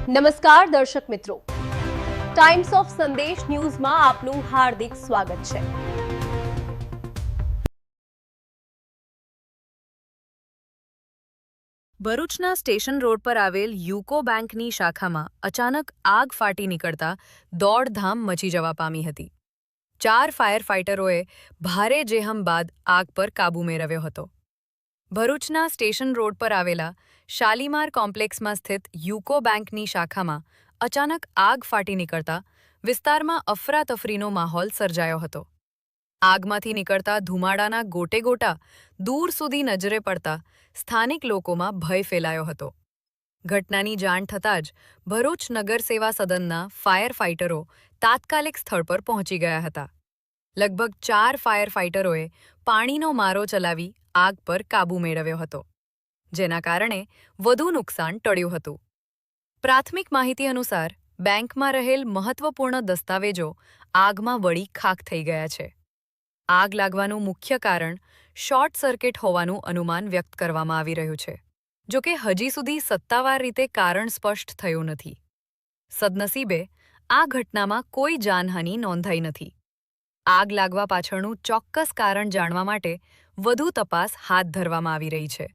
નમસ્કાર દર્શક મિત્રો, ટાઈમ્સ ઓફ સંદેશ ન્યૂઝમાં આપનું હાર્દિક સ્વાગત છે। ભરૂચના સ્ટેશન રોડ પર આવેલ યુકો બેંકની શાખામાં અચાનક આગ ફાટી નીકળતા દોડધામ મચી જવા પામી હતી। 4 ફાયર ફાઇટરોએ ભારે જેહમ બાદ આગ પર કાબૂ મેળવ્યો હતો। ભરૂચના સ્ટેશન રોડ પર આવેલા શાલીમાર કોમ્પ્લેક્સમાં સ્થિત યુકો બેંકની શાખામાં અચાનક આગ ફાટી નીકળતા વિસ્તારમાં અફરાતફરીનો માહોલ સર્જાયો હતો। આગમાંથી નીકળતા ધુમાડાના ગોટેગોટા દૂર સુધી નજરે પડતા સ્થાનિક લોકોમાં ભય ફેલાયો હતો। ઘટનાની જાણ થતાં જ ભરૂચ નગર સેવા સદનના ફાયર ફાઇટરો તાત્કાલિક સ્થળ પર પહોંચી ગયા હતા। લગભગ 4 ફાયર ફાઇટરોએ પાણીનો મારો ચલાવી આગ પર કાબૂ મેળવ્યો હતો, જેના કારણે વધુ નુકસાન ટળ્યું હતું। પ્રાથમિક માહિતી અનુસાર બેંકમાં રહેલ મહત્વપૂર્ણ દસ્તાવેજો આગમાં બળી ખાખ થઈ ગયા છે। આગ લાગવાનું મુખ્ય કારણ શોર્ટ સર્કિટ હોવાનું અનુમાન વ્યક્ત કરવામાં આવી રહ્યું છે, જો કે હજી સુધી સત્તાવાર રીતે કારણ સ્પષ્ટ થયું નથી। સદનસીબે આ ઘટનામાં કોઈ જાનહાનિ નોંધાઈ નથી। આગ લાગવા પાછળનું ચોક્કસ કારણ જાણવા માટે વધુ તપાસ હાથ ધરવામાં આવી રહી છે।